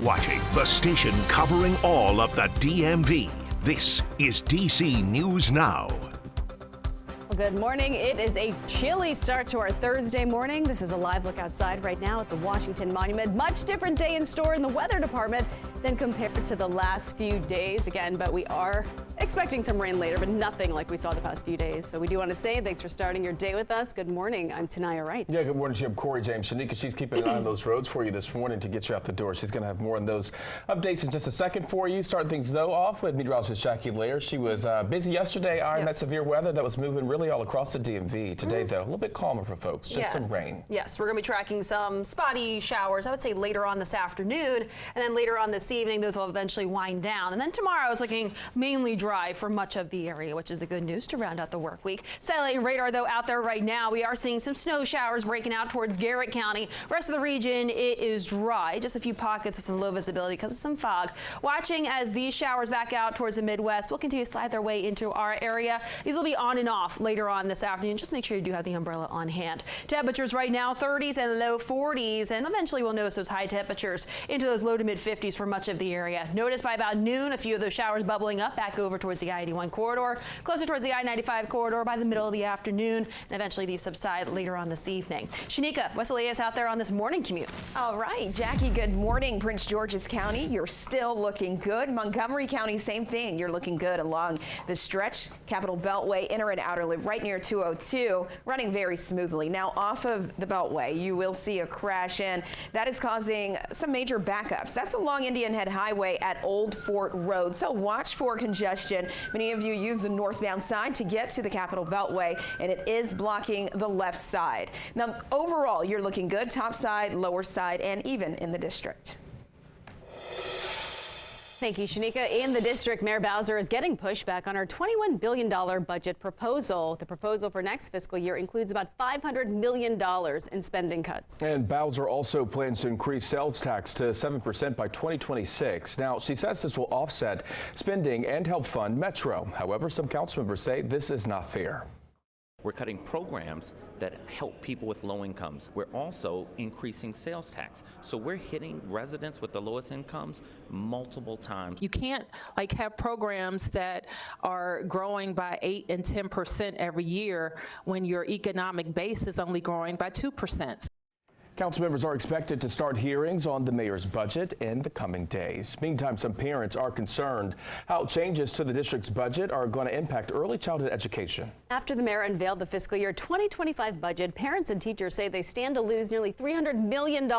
watching the station covering all of the DMV. This is DC News Now. Well, good morning. It is a chilly start to our Thursday morning. This is a live look outside right now at the Washington Monument. Much different day in store in the weather department than compared to the last few days again, but we are expecting some rain later, but nothing like we saw the past few days. So we do want to say thanks for starting your day with us. Good morning. I'm Tanaya Wright. Yeah, good morning, Jim. Corey, James, Shanika, she's keeping an eye on those roads for you this morning to get you out the door. She's going to have more on those updates in just a second for you. Starting things, though, off with meteorologist Jackie Lair. She was busy yesterday eyeing that severe weather that was moving really all across the DMV. Today, though, a little bit calmer for folks, just some rain. Yes, we're going to be tracking some spotty showers, I would say later on this afternoon, and then later on this evening, those will eventually wind down. And then tomorrow is looking mainly dry for much of the area, which is the good news to round out the work week. Satellite radar, though, out there right now, we are seeing some snow showers breaking out towards Garrett County. Rest of the region, it is dry. Just a few pockets of some low visibility because of some fog. Watching as these showers back out towards the Midwest will continue to slide their way into our area. These will be on and off later on this afternoon. Just make sure you do have the umbrella on hand. Temperatures right now, 30s and low 40s, and eventually we'll notice those high temperatures into those low to mid 50s for much of the area. Notice by about noon, a few of those showers bubbling up back over towards the I-81 corridor, closer towards the I-95 corridor by the middle of the afternoon, and eventually these subside later on this evening. Shanika, what's the latest out there on this morning commute? All right, Jackie, good morning. Prince George's County, you're still looking good. Montgomery County, same thing. You're looking good along the stretch. Capitol Beltway, inner and outer loop, right near 202, running very smoothly. Now, off of the Beltway, you will see a crash in. That is causing some major backups. That's along Indian Head Highway at Old Fort Road, so watch for congestion. Many of you use the northbound side to get to the Capitol Beltway, and it is blocking the left side. Now, overall, you're looking good, top side, lower side, and even in the district. Thank you, Shanika. In the district, Mayor Bowser is getting pushback on her $21 billion budget proposal. The proposal for next fiscal year includes about $500 million in spending cuts. And Bowser also plans to increase sales tax to 7% by 2026. Now, she says this will offset spending and help fund Metro. However, some council members say this is not fair. We're cutting programs that help people with low incomes. We're also increasing sales tax. So we're hitting residents with the lowest incomes multiple times. You can't have programs that are growing by 8 and 10% every year when your economic base is only growing by 2%. Council members are expected to start hearings on the mayor's budget in the coming days. Meantime, some parents are concerned how changes to the district's budget are going to impact early childhood education. After the mayor unveiled the fiscal year 2025 budget, parents and teachers say they stand to lose nearly $300 million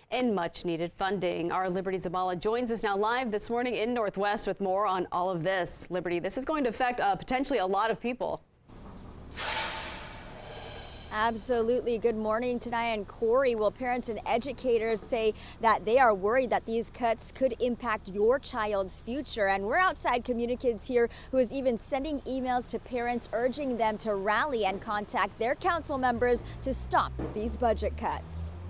in much needed funding. Our Liberty Zabala joins us now live this morning in Northwest with more on all of this. Liberty, this is going to affect potentially a lot of people. Absolutely. Good morning, Tanaya and Corey. Well, parents and educators say that they are worried that these cuts could impact your child's future. And we're outside Communikids here, who is even sending emails to parents urging them to rally and contact their council members to stop these budget cuts.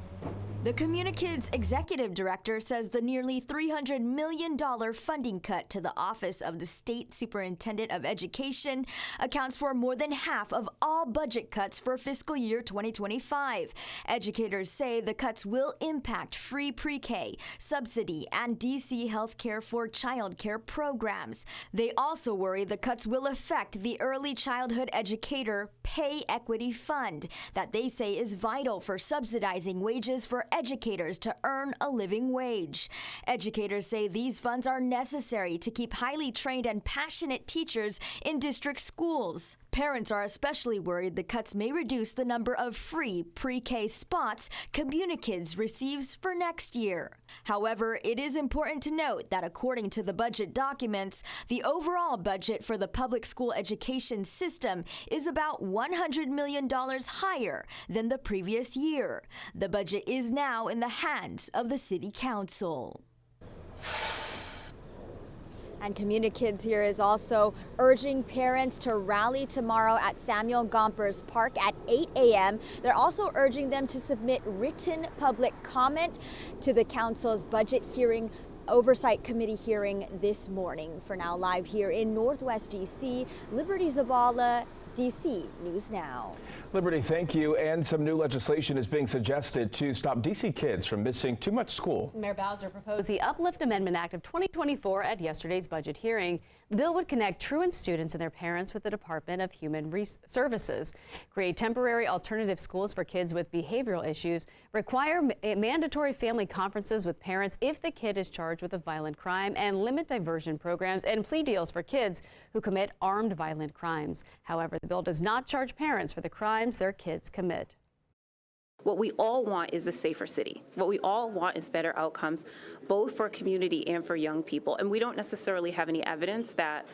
The Communikids executive director says the nearly $300 million funding cut to the Office of the State Superintendent of Education accounts for more than half of all budget cuts for fiscal year 2025. Educators say the cuts will impact free pre-K, subsidy, and DC healthcare for childcare programs. They also worry the cuts will affect the Early Childhood Educator Pay Equity Fund that they say is vital for subsidizing wages for educators to earn a living wage. Educators say these funds are necessary to keep highly trained and passionate teachers in district schools. Parents are especially worried the cuts may reduce the number of free pre-K spots Communikids receives for next year. However, it is important to note that according to the budget documents, the overall budget for the public school education system is about $100 million higher than the previous year. The budget is now in the hands of the City Council. And Communikids here is also urging parents to rally tomorrow at Samuel Gompers Park at 8 a.m. They're also urging them to submit written public comment to the council's budget hearing Oversight Committee hearing this morning. For now, live here in Northwest DC, Liberty Zabala, DC News Now. Liberty, thank you. And some new legislation is being suggested to stop DC kids from missing too much school. Mayor Bowser proposed the Uplift Amendment Act of 2024 at yesterday's budget hearing. The bill would connect truant students and their parents with the Department of Human Services, create temporary alternative schools for kids with behavioral issues, require mandatory family conferences with parents if the kid is charged with a violent crime, and limit diversion programs and plea deals for kids who commit armed violent crimes. However, the bill does not charge parents for the crimes their kids commit. What we all want is a safer city. What we all want is better outcomes, both for community and for young people. And we don't necessarily have any evidence that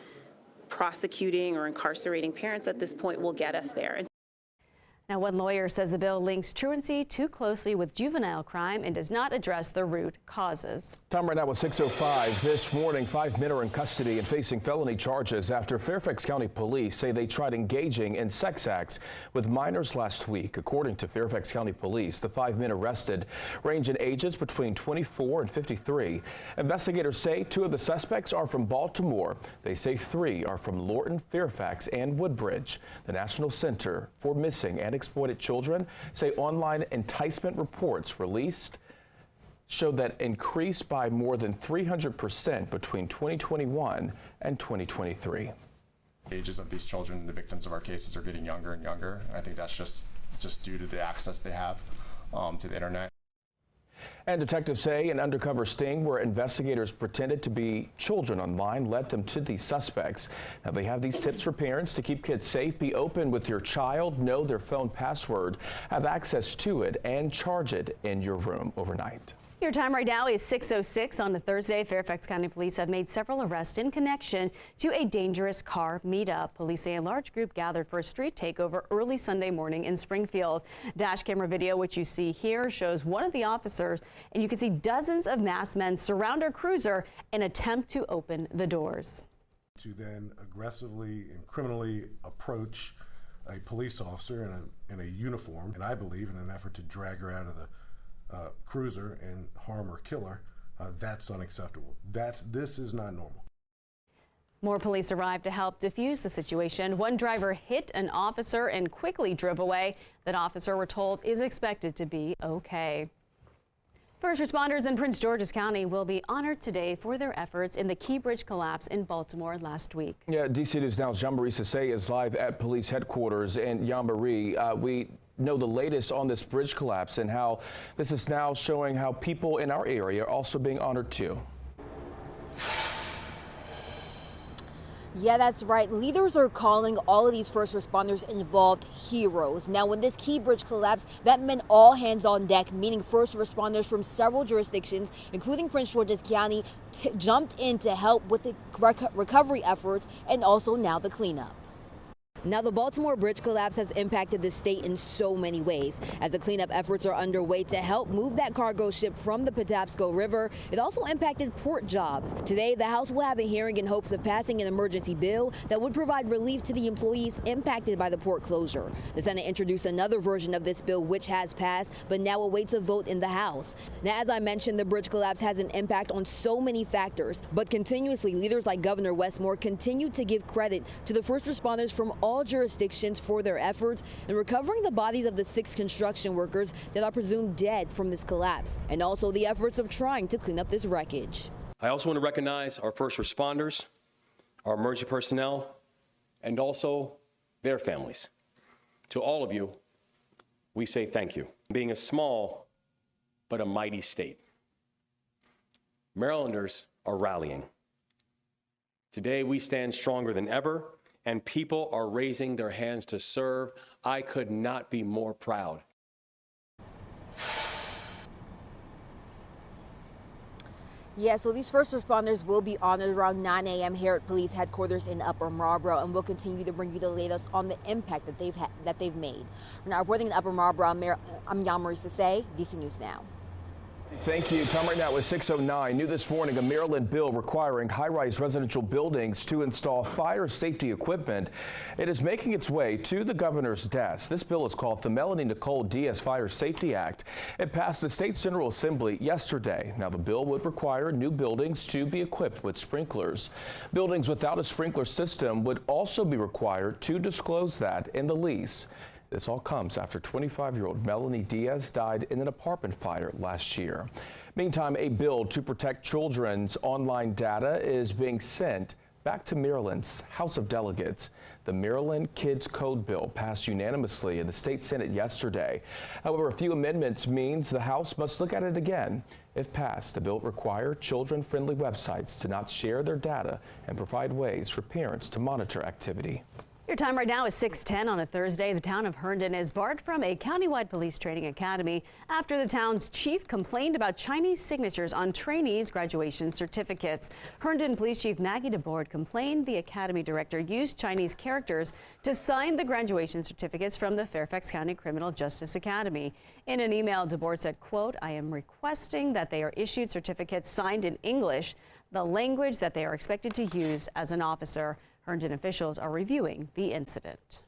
prosecuting or incarcerating parents at this point will get us there. Now, one lawyer says the bill links truancy too closely with juvenile crime and does not address the root causes. Time right now was 6:05. This morning, 5 men are in custody and facing felony charges after Fairfax County Police say they tried engaging in sex acts with minors last week. According to Fairfax County Police, the 5 men arrested range in ages between 24 and 53. Investigators say 2 of the suspects are from Baltimore. They say 3 are from Lorton, Fairfax, and Woodbridge. The National Center for Missing and Exploited Children say online enticement reports released showed that increased by more than 300% between 2021 and 2023. Ages of these children, the victims of our cases, are getting younger and younger. I think that's just due to the access they have to the internet. And detectives say an undercover sting where investigators pretended to be children online led them to these suspects. Now they have these tips for parents to keep kids safe. Be open with your child, know their phone password, have access to it, and charge it in your room overnight. Your time right now is 6:06 on a Thursday. Fairfax County Police have made several arrests in connection to a dangerous car meetup. Police say a large group gathered for a street takeover early Sunday morning in Springfield. Dash camera video, which you see here, shows one of the officers, and you can see dozens of masked men surround a cruiser and attempt to open the doors. To then aggressively and criminally approach a police officer in a uniform, and I believe in an effort to drag her out of the cruiser and harm or kill her, that's unacceptable. This is not normal. More police arrived to help defuse the situation. One driver hit an officer and quickly drove away. That officer, we're told, is expected to be okay. First responders in Prince George's County will be honored today for their efforts in the Key Bridge collapse in Baltimore last week. Yeah, DC News Now's Jean-Marie Sissay is live at police headquarters. And Jean-Marie, we know the latest on this bridge collapse and how this is now showing how people in our area are also being honored too. Yeah, that's right. Leaders are calling all of these first responders involved heroes. Now, when this Key Bridge collapsed, that meant all hands on deck, meaning first responders from several jurisdictions, including Prince George's County, jumped in to help with the recovery efforts and also now the cleanup. Now, the Baltimore bridge collapse has impacted the state in so many ways. As the cleanup efforts are underway to help move that cargo ship from the Patapsco River, it also impacted port jobs. Today, the House will have a hearing in hopes of passing an emergency bill that would provide relief to the employees impacted by the port closure. The Senate introduced another version of this bill, which has passed, but now awaits a vote in the House. Now, as I mentioned, the bridge collapse has an impact on so many factors, but continuously, leaders like Governor Westmore continue to give credit to the first responders from all jurisdictions for their efforts in recovering the bodies of the 6 construction workers that are presumed dead from this collapse, and also the efforts of trying to clean up this wreckage. I also want to recognize our first responders, our emergency personnel, and also their families. To all of you, we say thank you. Being a small but a mighty state, Marylanders are rallying. Today, we stand stronger than ever, and people are raising their hands to serve. I could not be more proud. Yeah, so these first responders will be honored around 9 a.m. here at police headquarters in Upper Marlboro, and we'll continue to bring you the latest on the impact that they've made. Now, reporting in Upper Marlboro, I'm Jean-Marie Sissay, DC News Now. Thank you. Time right now is 6:09. New this morning, a Maryland bill requiring high-rise residential buildings to install fire safety equipment. It is making its way to the governor's desk. This bill is called the Melanie Nicole Diaz Fire Safety Act. It passed the State General Assembly yesterday. Now, the bill would require new buildings to be equipped with sprinklers. Buildings without a sprinkler system would also be required to disclose that in the lease. This all comes after 25-year-old Melanie Diaz died in an apartment fire last year. Meantime, a bill to protect children's online data is being sent back to Maryland's House of Delegates. The Maryland Kids Code bill passed unanimously in the state Senate yesterday. However, a few amendments means the House must look at it again. If passed, the bill would require children-friendly websites to not share their data and provide ways for parents to monitor activity. Your time right now is 6:10 on a Thursday. The town of Herndon is barred from a countywide police training academy after the town's chief complained about Chinese signatures on trainees' graduation certificates. Herndon Police Chief Maggie DeBoard complained the academy director used Chinese characters to sign the graduation certificates from the Fairfax County Criminal Justice Academy. In an email, DeBoard said, quote, "I am requesting that they are issued certificates signed in English, the language that they are expected to use as an officer." Herndon officials are reviewing the incident.